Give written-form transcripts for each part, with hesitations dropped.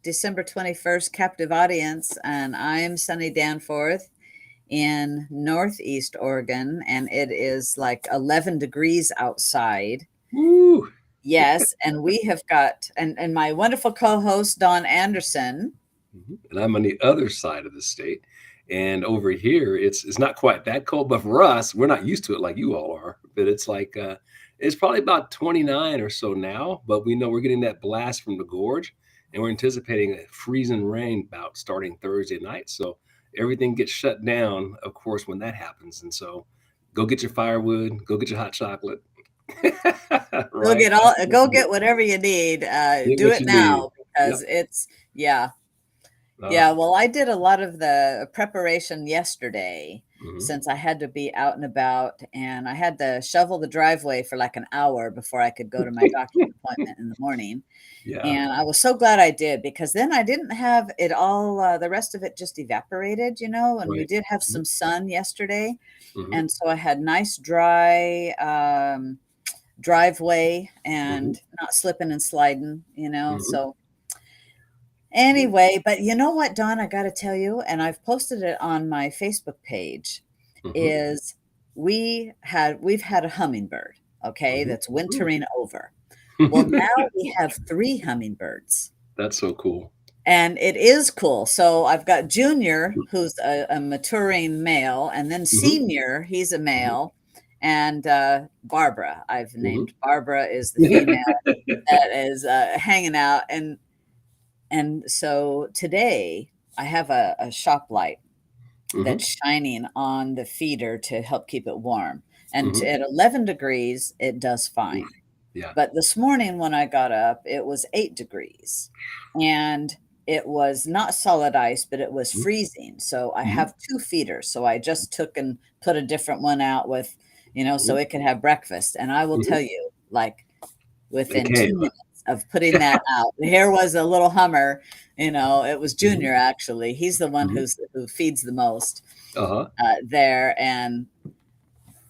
December 21st captive audience, and I'm Sunny Danforth in Northeast Oregon, and it is like 11 degrees outside. Woo! Yes, and we have got, and my wonderful co host, Don Anderson. And I'm on the other side of the state. And over here, it's not quite that cold, but for us, we're not used to it like you all are. But it's probably about 29 or so now. But we know we're getting that blast from the gorge, and we're anticipating a freezing rain bout starting Thursday night. So everything gets shut down, of course, when that happens. And so, go get your firewood, go get your hot chocolate, right? Go get whatever you need. Get Do what it you need. now because Yep. yeah. Uh, Yeah, well, I did a lot of the preparation yesterday mhm. since I had to be out and about, and I had to shovel the driveway for like an hour before I could go to my doctor's appointment in the morning. Yeah. And I was so glad I did because then I didn't have it all, the rest of it just evaporated, and we Right. did have Mhm. some sun yesterday. Mhm. And so I had nice dry driveway Mhm. and not slipping and sliding. Mhm. So Yeah. anyway, but you know what, Don, I got to tell you, and I've posted it on my Facebook page, Mhm. is we've had a hummingbird, okay, Mhm. that's Ooh. wintering over. Well, now we have three hummingbirds. That's so cool. And it is cool. So I've got Junior, who's a maturing male, and then Mhm. Senior, he's a Mhm. male, and Barbara, I've Mhm. named Barbara is the female that is hanging out. And so today I have a shop light Mhm. that's shining on the feeder to help keep it warm. And Mhm. at 11 degrees, it does Oof. fine. Yeah. But this morning when I got up, it was 8 degrees and it was not solid ice, but it was Mhm. freezing. So I Mhm. have two feeders. So I just took and put a different one out so Mhm. it could have breakfast. And I will Mhm. tell you, like They within came. 2 minutes of putting that out, here was a little Hummer. It was Mhm. Junior actually. He's the one Mhm. who feeds the most Uh-huh. there. And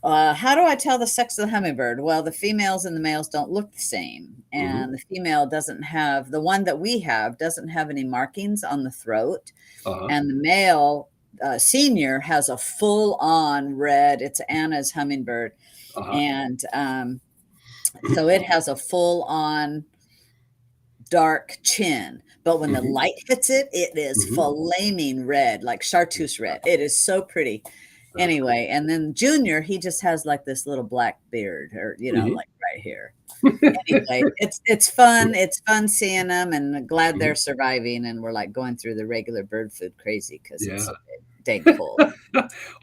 how do I tell the sex of the hummingbird? Well, the females and the males don't look the same. Mhm. And the female doesn't have, the one that we have doesn't have any markings on the throat. Uh-huh. And the male, Senior, has a full on red, it's Anna's hummingbird. Uh-huh. And so it has a full on dark chin. But when the Mhm. light hits it, it is Mhm. flaming red, like chartreuse red. It is so pretty. That's cool. Anyway, and then Junior, he just has like this little black beard or, Mhm. like right here. Anyway, it's fun. It's fun seeing them and glad they're Mhm. surviving. And we're like going through the regular bird food crazy because it's Yeah. so dang cold.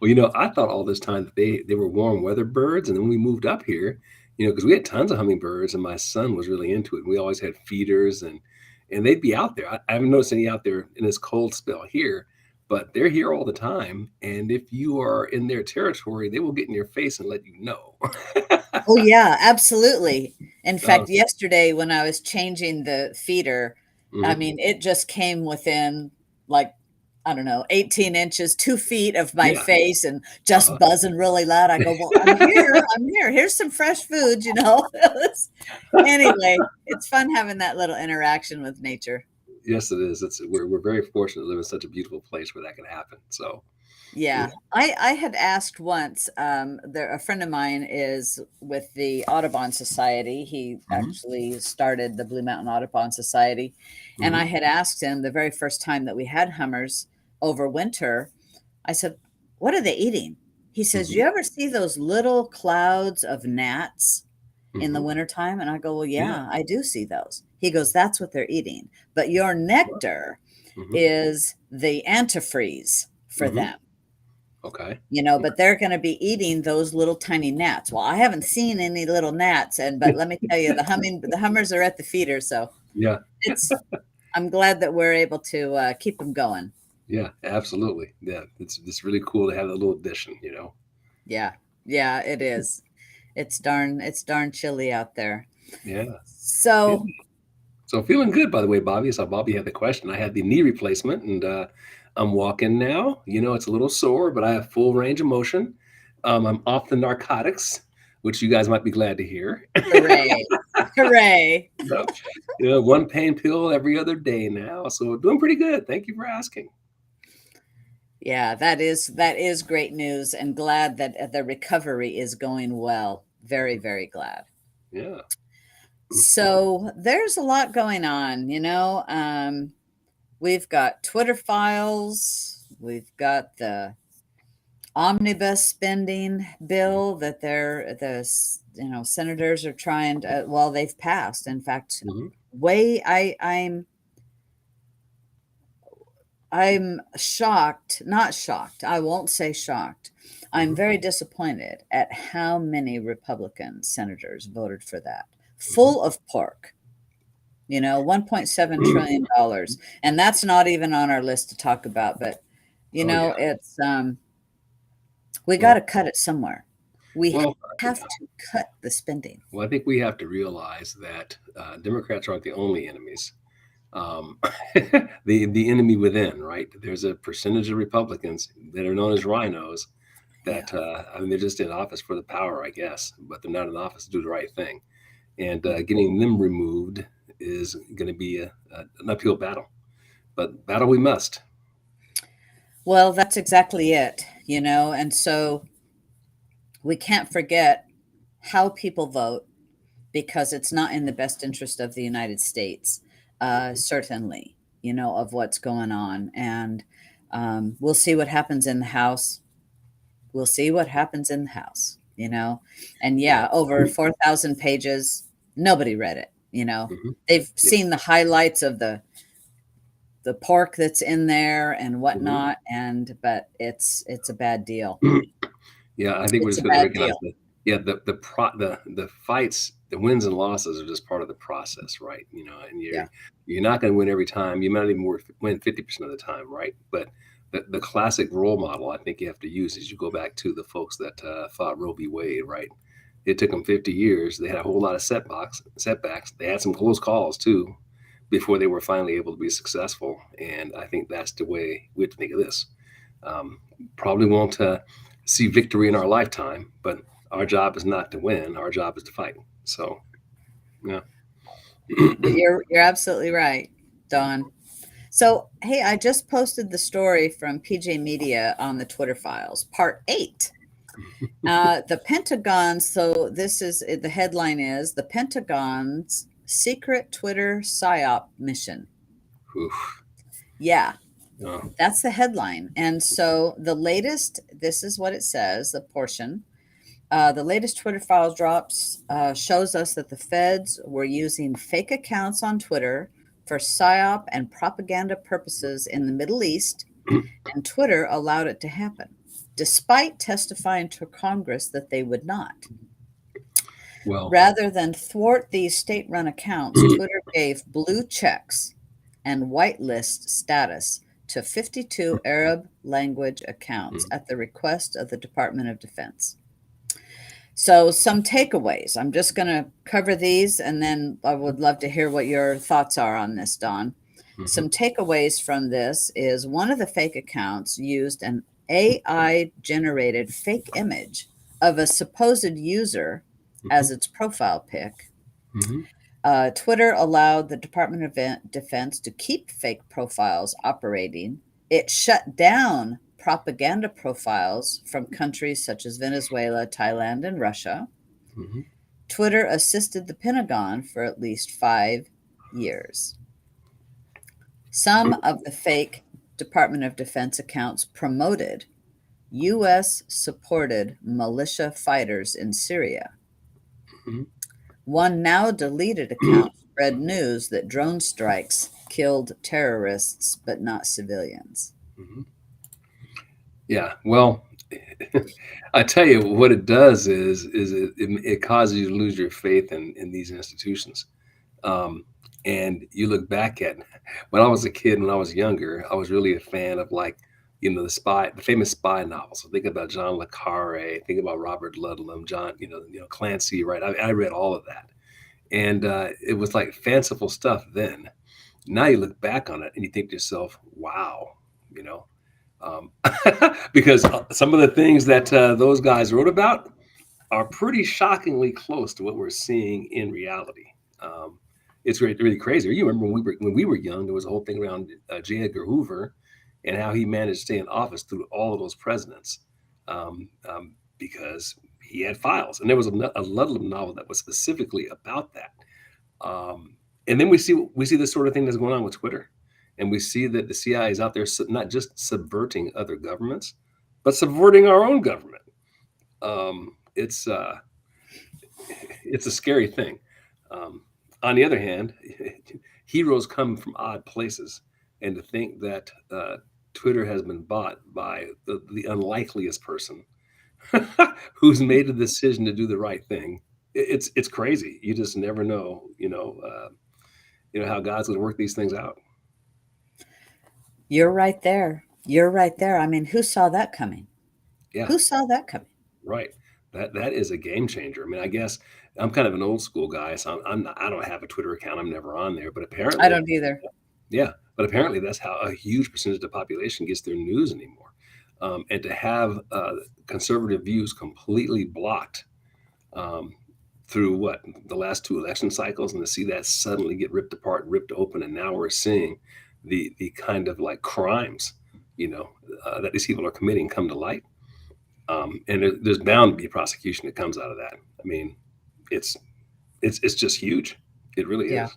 Well, I thought all this time that they were warm weather birds, and then we moved up here, because we had tons of hummingbirds, and my son was really into it. We always had feeders, and they'd be out there. I haven't noticed any out there in this cold spell here, but they're here all the time. And if you are in their territory, they will get in your face and let you know. Oh, yeah, absolutely. In Oh, fact, yesterday when I was changing the feeder, I mhm. mean, it just came within like, I don't know, 18 inches, 2 feet of my Yeah. face and just Uh-huh. buzzing really loud. I go, well, I'm here. I'm here. Here's some fresh food. Anyway, it's fun having that little interaction with nature. Yes, it is. We're very fortunate to live in such a beautiful place where that can happen. So, yeah. Yeah, I had asked once. A friend of mine is with the Audubon Society. He Mhm. actually started the Blue Mountain Audubon Society, and I Mhm. had asked him the very first time that we had hummers over winter. I said, "What are they eating?" He says, Mhm. "You ever see those little clouds of gnats in the Mhm. wintertime?" And I go, "Well, Yeah. yeah, I do see those." He goes, "That's what they're eating, but your Wow. nectar Mhm. is the antifreeze for Mhm. them." Okay. But they're gonna be eating those little tiny gnats. Well, I haven't seen any little gnats, but let me tell you, the hummers are at the feeder, so Yeah. it's I'm glad that we're able to, keep them going. Yeah, absolutely. Yeah, it's really cool to have that little addition. Yeah. Yeah, it is. It's darn chilly out there. Yeah. Yeah. So So feeling good, by the way, Bobby. So Bobby had the question. I had the knee replacement, and I'm walking now. It's a little sore, but I have full range of motion. I'm off the narcotics. which you guys might be glad to hear. Hooray. Hooray. So, one pain pill every other day now. So doing pretty good. Thank you for asking. Yeah, that is great news, and glad that the recovery is going well. Very, very glad. Yeah. So there's a lot going on, we've got Twitter files, we've got the omnibus spending bill that senators are trying to, well, they've passed. In fact, Hmm. way I'm shocked, not shocked. I won't say shocked. I'm Hmm. very disappointed at how many Republican senators voted for that. Hmm. Full of pork, $1.7 trillion. And that's not even on our list to talk about, but Oh yeah. it's we got Well, to cut it somewhere. We well, have to cut the spending. well. I think we have to realize that Democrats aren't the only enemies. Um, the enemy within, right? There's a percentage of Republicans that are known as rhinos Yeah. that I mean they're just in office for the power, I guess, but they're not in office to do the right thing. And getting them removed is going to be an uphill battle, but battle we must. Well, that's exactly it, and so we can't forget how people vote, because it's not in the best interest of the United States, Mhm. certainly, of what's going on. And we'll see what happens in the House. We'll see what happens in the House. And Yeah. yeah, over 4,000 pages, nobody read it. Hmm. They've Yeah. seen the highlights of the pork that's in there and Hmm. whatnot, but it's a bad deal. Yeah, I think we're It's just a going to bad recognize deal. that. Yeah, the fights, the wins and losses are just part of the process, right? And Yeah. you're not going to win every time. You might not even win 50% of the time, right? But the classic role model I think you have to use is you go back to the folks that fought Roe v. Wade, right? It took them 50 years. They had a whole lot of setbacks. They had some close calls too before they were finally able to be successful. And I think that's the way we have to think of this. Um, Probably won't see victory in our lifetime, but our job is not to win. Our job is to fight. So, yeah. But you're absolutely right, Don. So, hey, I just posted the story from PJ Media on the Twitter files, part 8. The Pentagon. So the headline is the Pentagon's secret Twitter psyop mission. Oof. Yeah, Oh. that's the headline. And so this is what it says, the portion. The latest Twitter file drops shows us that the feds were using fake accounts on Twitter for psyop and propaganda purposes in the Middle East, and Twitter allowed it to happen, despite testifying to Congress that they would not. Well, Rather than thwart these state run accounts, Twitter gave blue checks and whitelist status to 52 Arab language accounts mm, at the request of the Department of Defense. So, some takeaways. I'm just going to cover these, and then I would love to hear what your thoughts are on this, Don. mhm, Some takeaways from this is one of the fake accounts used an AI generated fake image of a supposed user mhm, as its profile pic. mhm, Twitter allowed the Department of Defense to keep fake profiles operating. It shut down propaganda profiles from countries such as Venezuela, Thailand, and Russia. mhm. Twitter assisted the Pentagon for at least 5 years. Some of the fake Department of Defense accounts promoted U.S. supported militia fighters in Syria. Mhm. One now deleted account spread news that drone strikes killed terrorists but not civilians. Mhm. Yeah. Well, I tell you what it does is it causes you to lose your faith in these institutions. Um, and you look back at when I was a kid, when I was younger, I was really a fan of like, the famous spy novels. So think about John le Carre, think about Robert Ludlum, John, Clancy, right? I read all of that, and it was like fanciful stuff then. Now you look back on it and you think to yourself, wow, you know, um, because some of the things that those guys wrote about are pretty shockingly close to what we're seeing in reality. Um, it's really crazy. You remember when we were young, there was a whole thing around J. Edgar Hoover and how he managed to stay in office through all of those presidents, because he had files, and there was a Ludlum novel that was specifically about that. Um, and then we see this sort of thing that's going on with Twitter, and we see that the CIA is out there not just subverting other governments, but subverting our own government. It's it's a scary thing. Um, on the other hand, heroes come from odd places, and to think that Twitter has been bought by the unlikeliest person who's made a decision to do the right thing, it's crazy. You just never know, how God's going to work these things out. You're right there. You're right there. I mean, who saw that coming? Yeah, Who saw that coming? right. That is a game changer. I mean, I guess I'm kind of an old school guy, so I don't have a Twitter account. I'm never on there, but I apparently, don't either. yeah, but apparently that's how a huge percentage of the population gets their news anymore. And to have conservative views completely blocked um, through the last two election cycles, and to see that suddenly get ripped apart, ripped open, and now we're seeing the kind of like crimes, that these people are committing come to light. And there's bound to be prosecution that comes out of that. I mean, it's it's just huge. It really Yeah. is.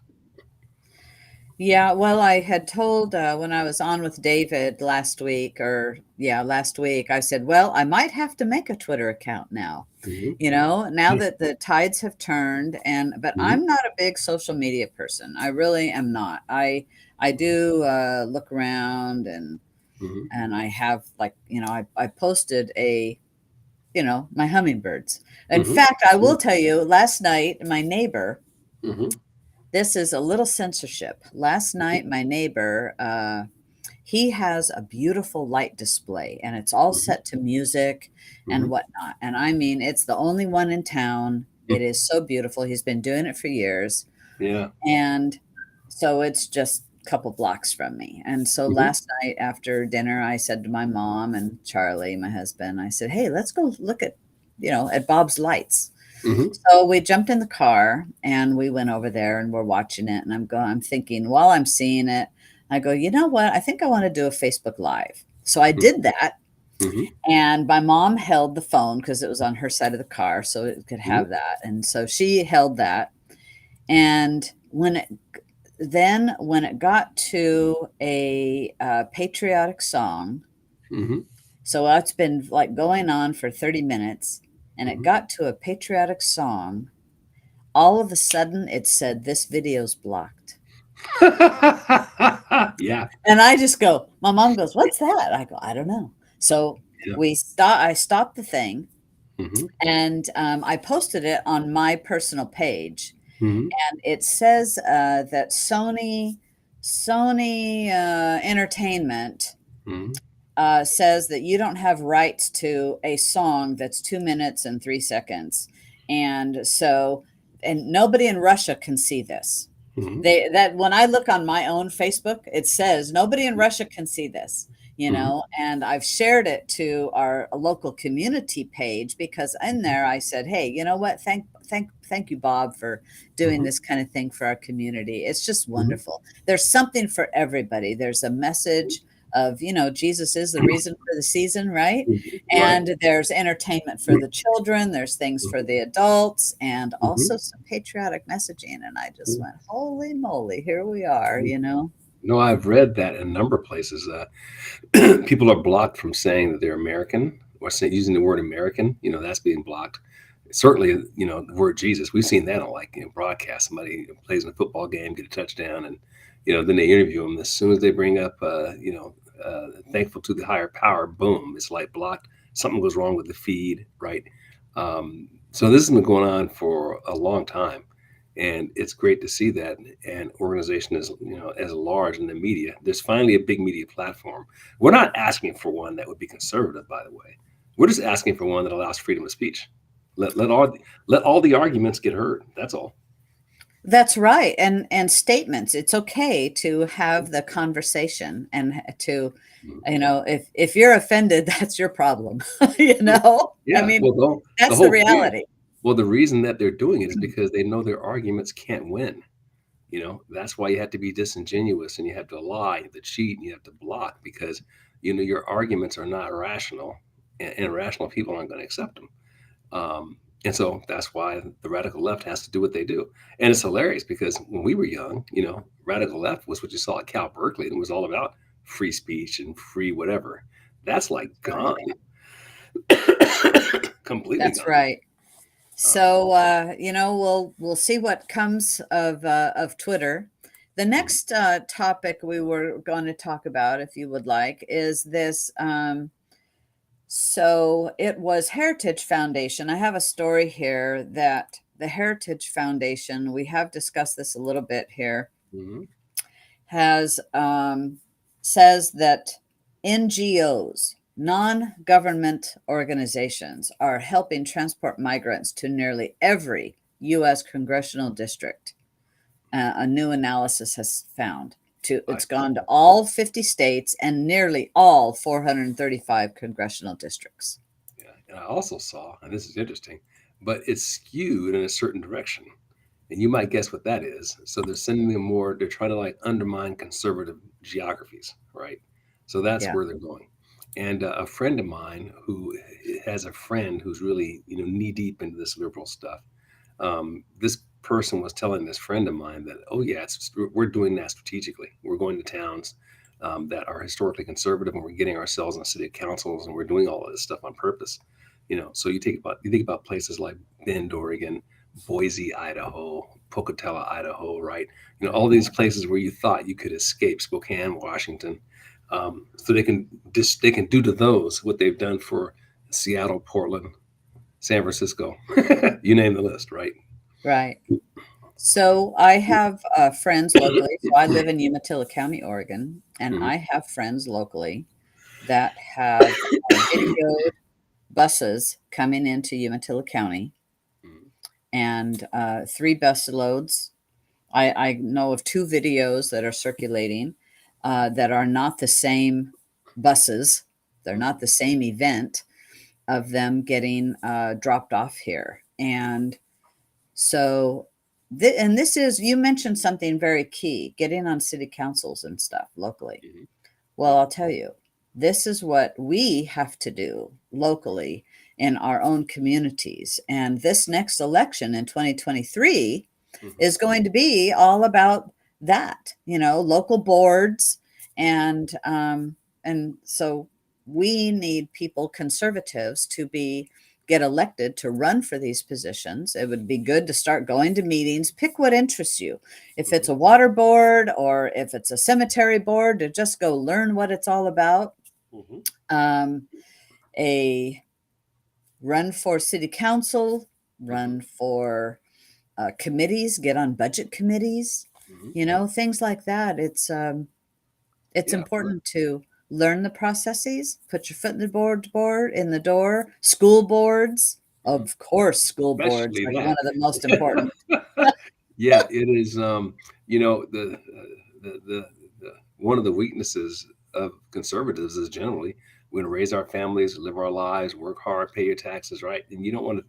Yeah, well, I had told when I was on with David last week, I said, well, I might have to make a Twitter account now. Hmm. Now that the tides have turned, but Hmm. I'm not a big social media person. I really am not. I do look around, Hmm. and I have, like, I posted my hummingbirds. In Hmm. fact, I will tell you, last night, my neighbor, Hmm. this is a little censorship. Last night, my neighbor, he has a beautiful light display, and it's all Hmm. set to music and Hmm. whatnot. And I mean, it's the only one in town. It is so beautiful. He's been doing it for years. Yeah. And so it's just a couple blocks from me. And so Hmm. last night after dinner, I said to my mom and Charlie, my husband, I said, hey, let's go look at Bob's lights. Hmm. So we jumped in the car and we went over there and we're watching it. And I'm thinking, while I'm seeing it, I go, you know what? I think I want to do a Facebook Live. So I did that. Hmm. And my mom held the phone because it was on her side of the car, so it could Hmm. have that. And so she held that. And when it got to a patriotic song, Hmm. so it's been like going on for 30 minutes, and it Hmm. got to a patriotic song. All of a sudden, it said, "This video's blocked." Yeah. And I just go, my mom goes, "What's that?" I go, "I don't know." So Yeah. I stopped the thing, Hmm. and I posted it on my personal page. Hmm. And it says that Sony Entertainment Hmm. says that you don't have rights to a song that's 2 minutes and 3 seconds, and nobody in Russia can see this. Hmm. That when I look on my own Facebook, it says nobody in Russia can see this, Hmm. and I've shared it to our local community page because in there I said, hey, you know what? Thank you, Bob, for doing Hmm. this kind of thing for our community. It's just Hmm. wonderful. There's something for everybody. There's a message of, Jesus is the reason for the season, right? Right. And there's entertainment for the children, there's things for the adults, and Hmm. also some patriotic messaging. And I just went, holy moly, here we are. No, I've read that in a number of places. People are blocked from saying that they're American or using the word American. That's being blocked. Certainly, the word Jesus. We've seen that on broadcast. Somebody plays in a football game, get a touchdown, and then they interview them. As soon as they bring up, thankful to the higher power, boom, it's like blocked. Something goes wrong with the feed, right? So this has been going on for a long time, and it's great to see that an organization as large in the media, there's finally a big media platform. We're not asking for one that would be conservative, by the way. We're just asking for one that allows freedom of speech. Let all the arguments get heard. That's all. That's right. And statements. It's okay to have the conversation and to, Mhm. if you're offended, that's your problem. Mhm. I Yeah, mean, well, the that's the whole point reality. well, the reason that they're doing it is because they know their arguments can't win. That's why you have to be disingenuous and you have to lie, you have to cheat, and you have to block because your arguments are not rational, and rational people aren't going to accept them. And so that's why the radical left has to do what they do. And it's hilarious because when we were young, radical left was what you saw at Cal Berkeley, and it was all about free speech and free whatever. That's like That's right. gone, completely That's gone. right. Um, So we'll see what comes of Twitter. The mhm, next topic we were going to talk about, if you would like, is this. So it was Heritage Foundation. I have a story here that the Heritage Foundation, we have discussed this a little bit here, mhm, has says that NGOs, non-government organizations, are helping transport migrants to nearly every U.S. congressional district. A new analysis has found I it's gone to all 50 states and nearly all 435 congressional districts. Yeah, and I also saw, and this is interesting, but it's skewed in a certain direction. And you might guess what that is. So they're sending them more, they're trying to like undermine conservative geographies, right? So that's Yeah. where they're going. And a friend of mine who has a friend who's really, knee deep into this liberal stuff. This person was telling this friend of mine that, oh yeah, we're doing that strategically. We're going to towns that are historically conservative, and we're getting ourselves in the city councils, and we're doing all of this stuff on purpose. So you think about places like Bend, Oregon, Boise, Idaho, Pocatello, Idaho, right? All these places where you thought you could escape, Spokane, Washington. So they can do to those what they've done for Seattle, Portland, San Francisco, you name the list, right? Right. So I have friends locally. So I live in Umatilla County, Oregon, and Mhm, I have friends locally that have videoed buses coming into Umatilla County mhm, and three bus loads. I know of two videos that are circulating that are not the same buses. They're mhm, not the same event of them getting dropped off here. And so, and this is, you mentioned something very key, getting on city councils and stuff locally. mhm, Well, mhm, I'll tell you, this is what we have to do locally in our own communities. And this next election in 2023 mhm, is going to be all about that, local boards. mhm, And so we need people, conservatives, to be get elected to run for these positions. It would be good to start going to meetings, pick what interests you. If it's mhm, a water board or if it's a cemetery board, to just go learn what it's all about. mhm, Um, a run for city council, mhm, run for committees, get on budget committees, mhm. things like that. It's Yeah, important to learn the processes, put your foot in the board in the door. School boards, mhm. of course, school boards, Especially like one that. of the most important. Yeah, it is. The one of the weaknesses of conservatives is generally we're going to raise our families, live our lives, work hard, pay your taxes, right? And you don't want to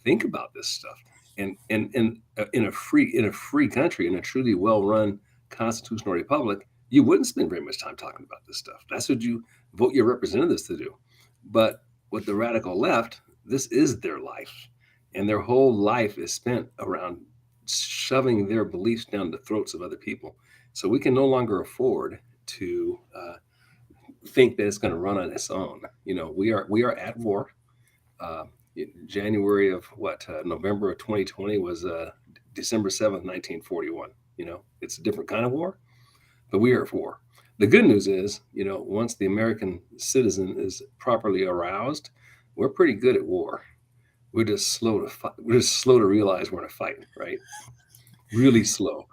think about this stuff. And in a free country, in a truly well run constitutional republic, you wouldn't spend very much time talking about this stuff. That's what you vote your representatives to do. But with the radical left, this is their life, and their whole life is spent around shoving their beliefs down the throats of other people. So we can no longer afford to think that it's going to run on its own. We are at war. Uh, January of November of 2020 was December 7th, 1941. It's a different kind of war, but we are at war. The good news is, once the American citizen is properly aroused, we're pretty good at war. We're just slow to fight. We're just slow to realize we're in a fight, right? Really slow.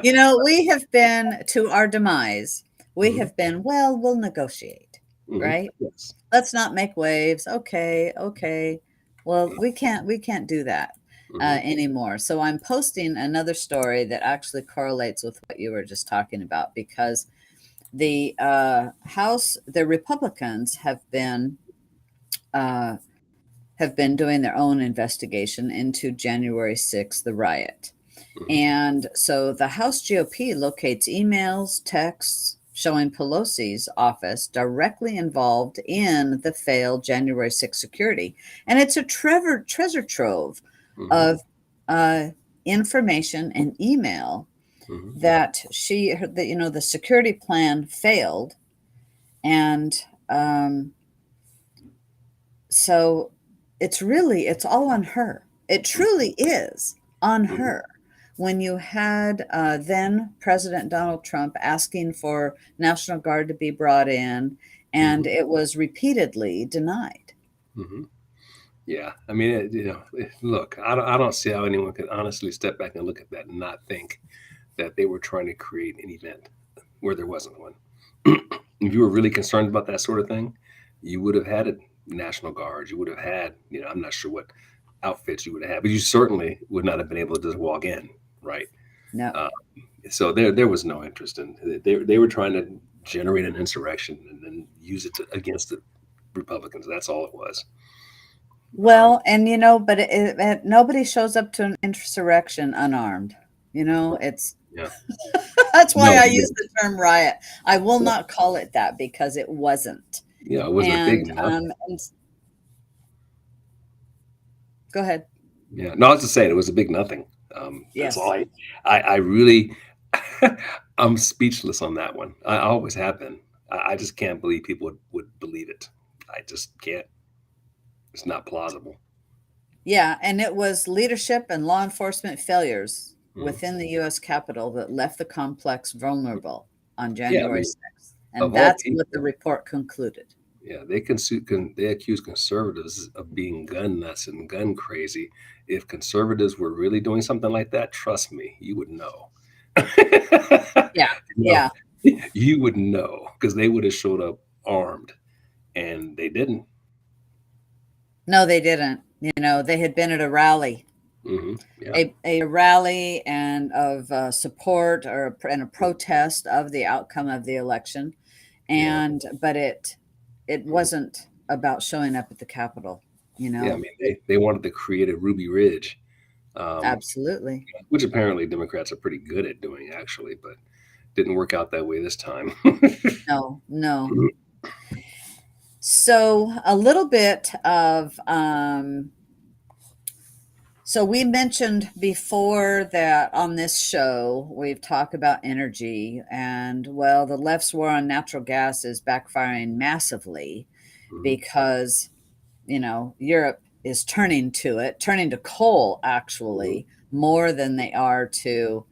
We have been to our demise. We Mhm, have been, well, we'll negotiate, mhm, right? yes. Let's not make waves. Okay, okay. Well, we can't do that. Hmm. anymore. So I'm posting another story that actually correlates with what you were just talking about, because the the Republicans uh, have been doing their own investigation into January 6th, the riot. Hmm. And so the House GOP locates emails, texts showing Pelosi's office directly involved in the failed January 6th security. And it's a treasure trove Hmm. of information and email Hmm. that the security plan failed. And um, so it's all on her. It truly is on Hmm. her. When you had then President Donald Trump asking for National Guard to be brought in, and Hmm. it was repeatedly denied. Hmm. Yeah, I mean, look, I don't see how anyone could honestly step back and look at that and not think that they were trying to create an event where there wasn't one. If you were really concerned about that sort of thing, you would have had a National Guard. You would have had, I'm not sure what outfits you would have had, but you certainly would not have been able to just walk in, right? No. Uh, so there was no interest in. They were trying to generate an insurrection and then use it against the Republicans. That's all it was. Um, Well, and but nobody shows up to an insurrection unarmed. It's yeah, that's why no, I use the term riot. I will not call it that because it wasn't. yeah, it wasn't a big nothing. And go ahead. Yeah, no, I was just saying it was a big nothing. That's all Yes. I really, I'm speechless on that one. I always have been. I just can't believe people would believe it. I just can't. It's not plausible. Yeah, and it was leadership and law enforcement failures Mhm. within the US Capitol that left the complex vulnerable on Yeah, I January mean, 6th. And of all that's what the people, report concluded. yeah, they accuse conservatives of being gun nuts and gun crazy. If conservatives were really doing something like that, trust me, you would know. Yeah. You know, Yeah. you would know because they would have showed up armed, and they didn't. No, they didn't. They had been at a rally, Yeah, a rally and of support and a protest of the outcome of the election. yeah, But it mhm, wasn't about showing up at the Capitol, you yeah. I know. mean, they wanted to create a Ruby Ridge, um, Absolutely. which apparently Democrats are pretty good at doing, actually, but didn't work out that way this time. No, no. So a little bit of so we mentioned before that on this show we've talked about energy, and well, the left's war on natural gas is backfiring massively Mhm, because Europe is turning to coal mhm, actually more than they are to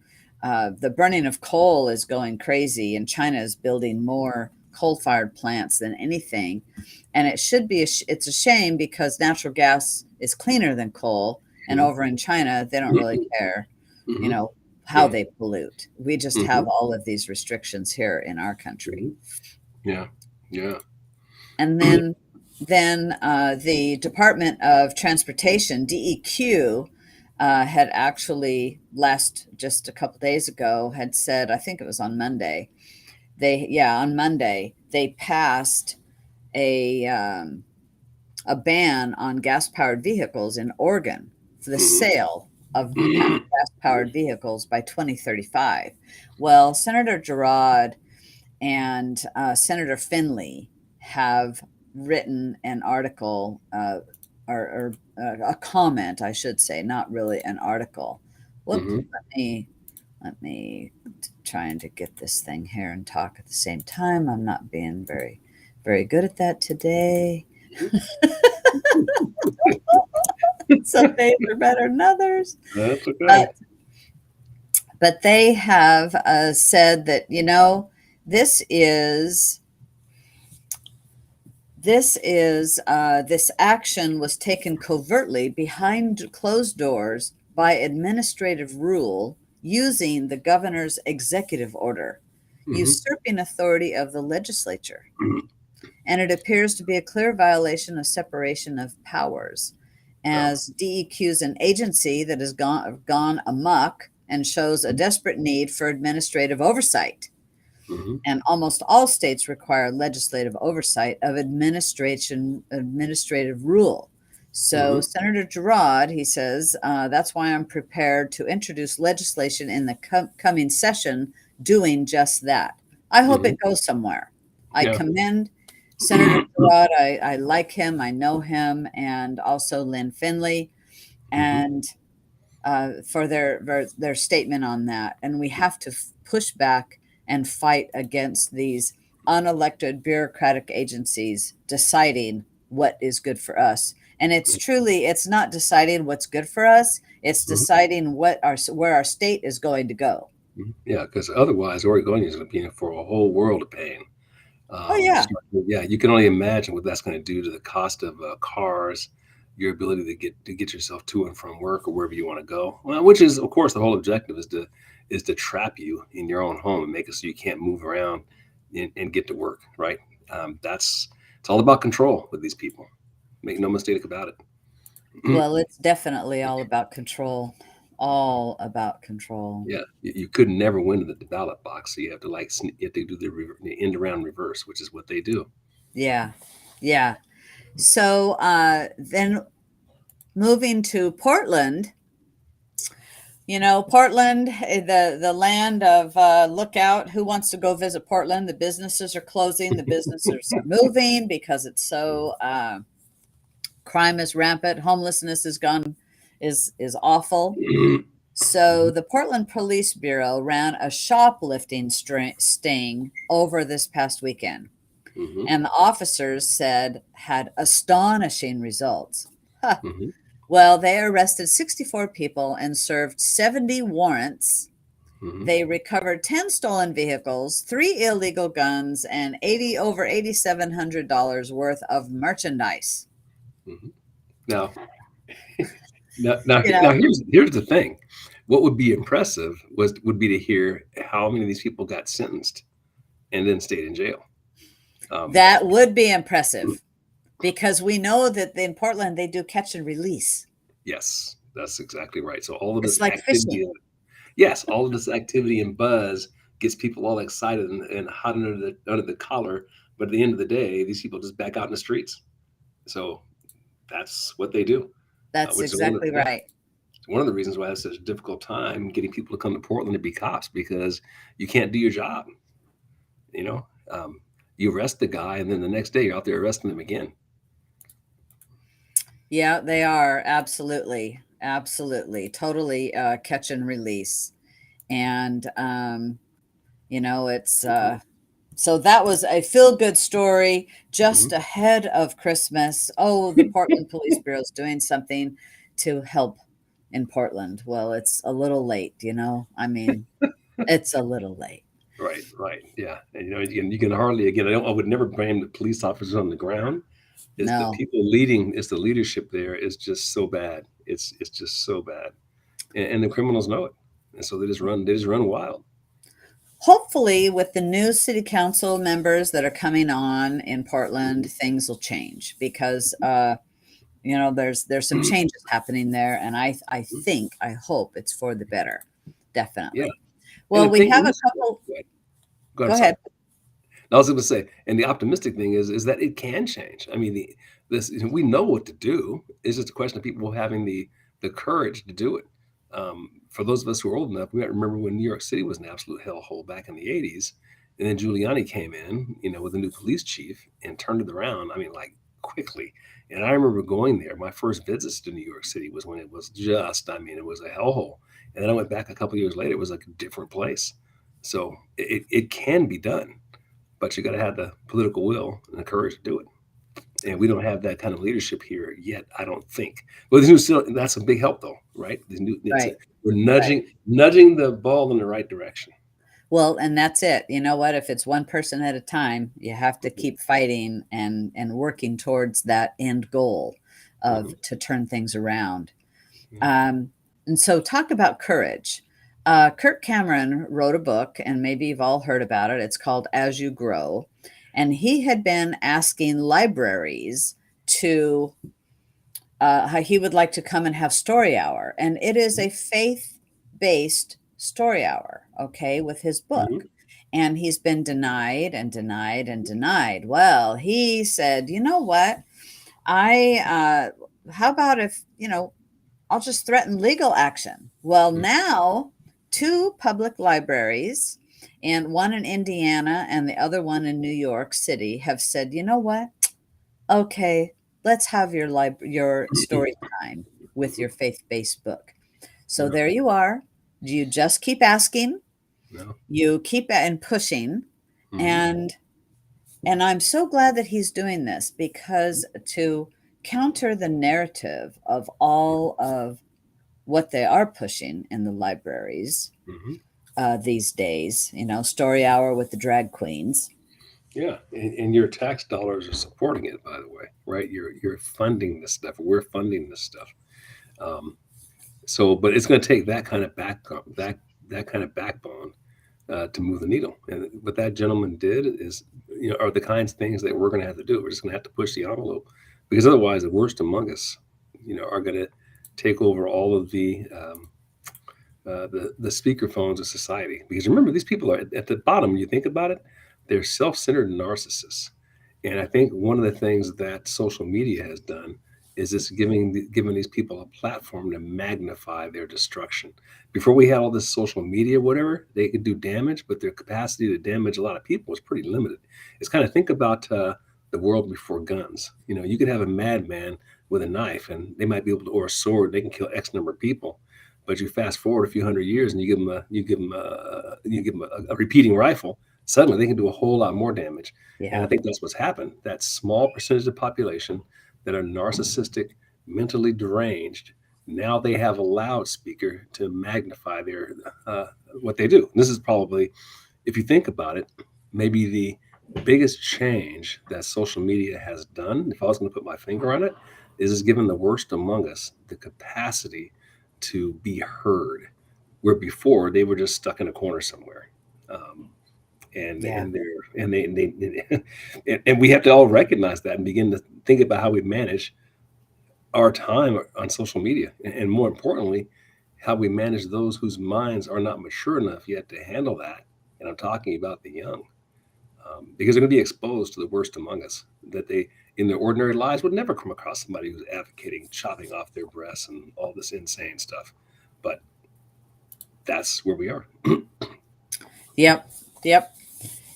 the burning of coal is going crazy, and China is building more coal-fired plants than anything. And it's a shame because natural gas is cleaner than coal, and mhm, over in China they don't really mhm, care, you mhm. know, how Yeah. they pollute. We just have Mhm, all of these restrictions here in our country. mhm. Yeah. Yeah. And then the Department of Transportation, DEQ, had actually just a couple days ago had said, I think it was on Monday, on Monday they passed a um, a ban on gas powered vehicles in Oregon for the Mhm. sale of gas powered vehicles by 2035. Well, Senator Gerard and Senator Finley have written an article, or a comment, I should say, not really an article. Whoop, Mhm. let me trying to get this thing here and talk at the same time. I'm not being very, very good at that today. Some days are better than others. That's But okay. but they have said that this is this action was taken covertly behind closed doors by administrative rule using the governor's executive order, Mhm. usurping authority of the legislature. Mhm. And it appears to be a clear violation of separation of powers. Well, as DEQ's an agency that has gone amok and shows a desperate need for administrative oversight. hmm And almost all states require legislative oversight of administrative rule. So hmm Senator Gerard, he says, that's why I'm prepared to introduce legislation in the coming session doing just that. I hope hmm it goes somewhere. I yeah. commend Senator Gerard. I like him. I know him, and also Lynn Finley, hmm and for their statement on that. And we have to push back and fight against these unelected bureaucratic agencies deciding what is good for us. And it's not deciding what's good for us. It's deciding where our state is going to go. Yeah, because otherwise, Oregonians are going to be in for a whole world of pain. Oh yeah. Yeah, you can only imagine what that's going to do to the cost of cars, your ability to get yourself to and from work or wherever you want to go. Well, which is, of course, the whole objective is to trap you in your own home and make it so you can't move around and get to work. Right? That's it's all about control with these people. Make no mistake about it. Well, it's definitely all about control. All about control. Yeah, you could never win in the ballot box, so you have to you have to do the end around reverse, which is what they do. Yeah. Yeah. So then moving to Portland, Portland, the land of look out, who wants to go visit Portland? The businesses are closing, the businesses are moving because it's so crime is rampant, homelessness is awful. So the Portland Police Bureau ran a shoplifting sting over this past weekend, hmm and the officers said had astonishing results. Huh. hmm Well, they arrested 64 people and served 70 warrants. hmm They recovered 10 stolen vehicles, 3 illegal guns, and over $8,700 worth of merchandise. hmm Now, now, You now know, here's the thing. What would be impressive would be to hear how many of these people got sentenced and then stayed in jail. Um, that would be impressive because we know that in Portland they do catch and release. yes, that's exactly right. So all of It's this like fishing. activity, yes, all of this activity and buzz gets people all excited and hot under the collar. But at the end of the day, these people just back out in the streets. So that's what they do, That's which is one of exactly yeah, right. it's one of the reasons why it's such a difficult time getting people to come to Portland to be cops because you can't do your job. You know, you arrest the guy, and then the next day you're out there arresting them again. Yeah, they are absolutely, absolutely, totally catch and release. And it's so that was a feel good story hmm just ahead of Christmas. Oh, the Portland Police Bureau is doing something to help in Portland. Well, it's a little late, I mean, it's a little late. Right, right, yeah. And you can hardly again. I would never blame the police officers on the ground. It's the No. people leading. It's the leadership there is just so bad. It's just so bad, and the criminals know it, and so they just run wild. Hopefully, with the new city council members that are coming on in Mhm. Portland, things will change because there's some changes happening there, and I hope it's for the better. Yeah, Definitely. and Well, the we thing have a is, couple. go ahead. Go ahead, Go I'm sorry. ahead. I was going to say, and the optimistic thing is that it can change. I mean, this we know what to do. It's just a question of people having the courage to do it. For those of us who are old enough, we might remember when New York City was an absolute hellhole back in the '80s, and then Giuliani came in, with a new police chief and turned it around. I mean, like quickly. And I remember going there. My first visits to New York City was when it was just, I mean, it was a hellhole. And then I went back a couple of years later. It was like a different place. So it can be done, but you got to have the political will and the courage to do it. And we don't have that kind of leadership here yet, I don't think. But the new still that's a big help, though, right? The new Right. we're Right. nudging the ball in the right direction. Well, and that's it. You know what? If it's one person at a time, you have to keep fighting and working towards that end goal hmm of to turn things around. hmm Um, and so, talk about courage. Kirk Cameron wrote a book, and maybe you've all heard about it. It's called As You Grow. And he had been asking libraries to how he would like to come and have story hour. And it is a faith based story hour, okay, with his book. Mhm. And he's been denied and denied and denied. Well, he said, you know what? How about if, I'll just threaten legal action. Well, Mhm. now two public libraries, and one in Indiana and the other one in New York City, have said, you know what? Okay, let's have your story time with Mhm. your faith-based book. So Yeah. there you are. You just keep asking, No. you keep and pushing, Mhm. and I'm so glad that he's doing this, because to counter the narrative of all of what they are pushing in the libraries Mhm. these days, story hour with the drag queens. Yeah, and your tax dollars are supporting it, by the way, right? You're funding this stuff. We're funding this stuff. Um, but it's going to take that kind of that kind of backbone to move the needle. And what that gentleman did is, are the kinds of things that we're going to have to do. We're just going to have to push the envelope, because otherwise, the worst among us, are going to take over all of the speakerphones of society. Because remember, these people are at the bottom. When you think about it, they're self-centered narcissists. And I think one of the things that social media has done is it's giving these people a platform to magnify their destruction. Before we had all this social media, whatever, they could do damage, but their capacity to damage a lot of people was pretty limited. It's kind of, think about the world before guns. You could have a madman with a knife, and they might be able to, or a sword. They can kill X number of people. But you fast forward a few hundred years, and you give them a repeating rifle. Suddenly, they can do a whole lot more damage. And I Yeah. think that's what's happened. That small percentage of the population that are narcissistic, mentally deranged, now they have a loudspeaker to magnify their uh, what they do. And this is probably, if you think about it, maybe the biggest change that social media has done, if I was going to put my finger on it, is it's given the worst among us the capacity to be heard, where before they were just stuck in a corner somewhere. Um, Yeah. and we have to all recognize that and begin to think about how we manage our time on social media, and more importantly, how we manage those whose minds are not mature enough yet to handle that. And I'm talking about the young, because they're going to be exposed to the worst among us that they, in their ordinary lives, would never come across somebody who's advocating chopping off their breasts and all this insane stuff. But that's where we are. Yep. Yep.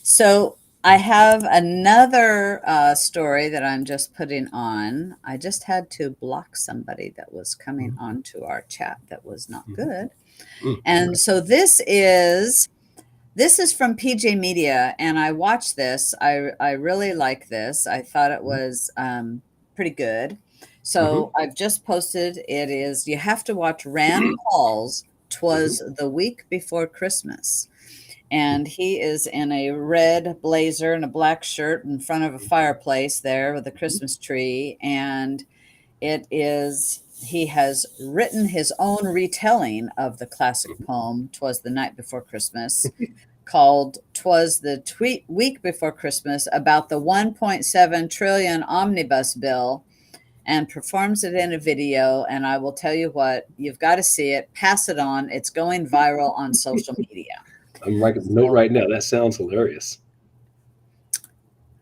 So I have another story that I'm just putting on. I just had to block somebody that was coming Mhm. onto our chat that was not Mhm. good. Okay. And so this is from PJ Media, and I watched this. I really like this. I thought it Mhm. was pretty good. Mhm. So I've just posted. It is, you have to watch Rand Paul's Mhm. "'Twas the Week Before Christmas," and he is in a red blazer and a black shirt in front of a fireplace there with a Mhm. Christmas tree, and he has written his own retelling of the classic Mhm. poem "'Twas the Night Before Christmas," called "'Twas the Week Before Christmas," about the 1.7 trillion omnibus bill, and performs it in a video. And I will tell you what, you've got to see it. Pass it on. It's going viral on social media. I'm writing a note So, right now. That sounds hilarious.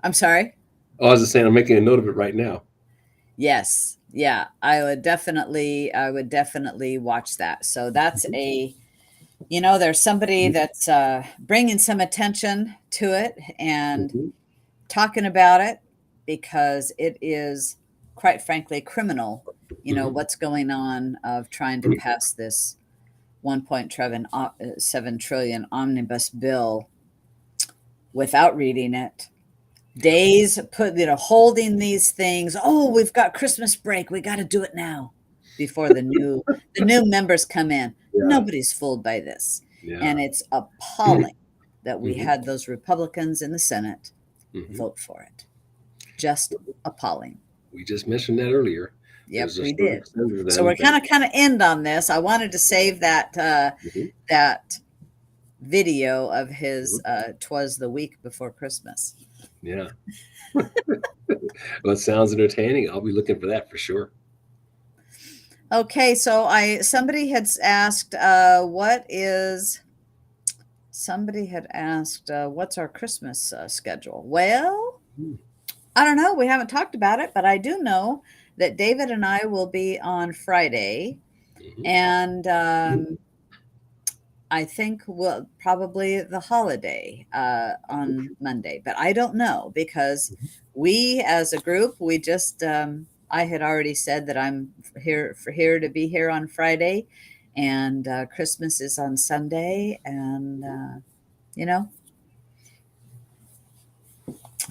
I'm sorry. Oh, I was just saying, I'm making a note of it right now. Yes. Yeah, I would definitely watch that. So that's Mhm. there's somebody Mhm. that's bringing some attention to it and Mhm. talking about it, because it is, quite frankly, criminal, Mhm. what's going on of trying to pass this 1.7 trillion omnibus bill without reading it. Yeah. Days put, holding these things. Oh, we've got Christmas break. We got to do it now before the new members come in. Yeah. Nobody's fooled by this. Yeah. And it's appalling that we Mhm. had those Republicans in the Senate Mhm. vote for it. Just appalling. We just mentioned that earlier. Yep, There's a we certain did. percentage of So them we're that. kind of end on this. I wanted to save Mhm. that video of Mhm. his "'Twas the Week Before Christmas." Yeah. Well, it sounds entertaining. I'll be looking for that for sure. Okay, so I somebody had asked, somebody had asked, what's our Christmas schedule? Well, Hmm. I don't know. We haven't talked about it, but I do know that David and I will be on Friday, Mhm. and I think we'll probably the holiday on Monday, but I don't know because Mhm. we, as a group, we just I had already said that I'm here to be here on Friday, and Christmas is on Sunday, and you know,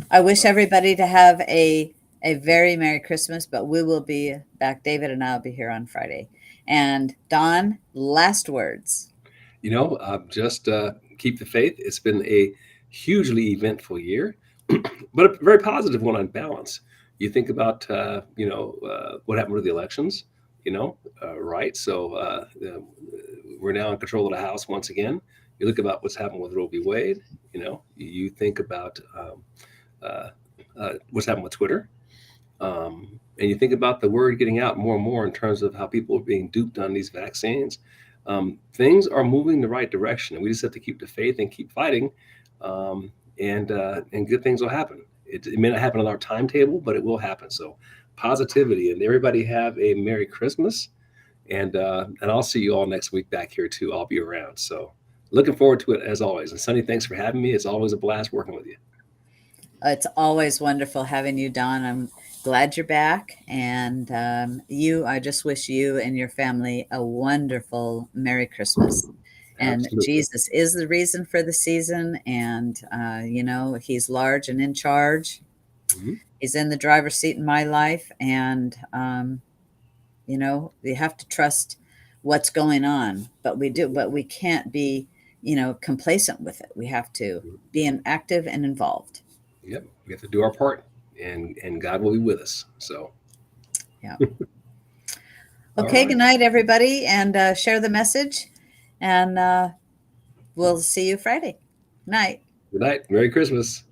I wish everybody to have a very Merry Christmas, but we will be back. David and I will be here on Friday. And Don, last words. Just keep the faith. It's been a hugely eventful year, but a very positive one on balance. You think about, what happened with the elections, right? So we're now in control of the House once again. You look about what's happened with Roe v. Wade. You think about uh, what's happened with Twitter. And you think about the word getting out more and more in terms of how people are being duped on these vaccines. Things are moving the right direction, and we just have to keep the faith and keep fighting, and good things will happen. It may not happen on our timetable, but it will happen. So, positivity, and everybody have a Merry Christmas, and I'll see you all next week back here too. I'll be around. So, looking forward to it as always. And Sunny, thanks for having me. It's always a blast working with you. It's always wonderful having you, Don. I'm glad you're back. And I just wish you and your family a wonderful Merry Christmas. And Absolutely. Jesus is the reason for the season. And, He's large and in charge. Mhm. He's in the driver's seat in my life. And, you have to trust what's going on. But we can't be, complacent with it. We have to be active and involved. Yep, we have to do our part, and God will be with us. So, Yeah. all Okay, good right. night, everybody, and share the message. And we'll see you Friday night. Good night. Merry Christmas.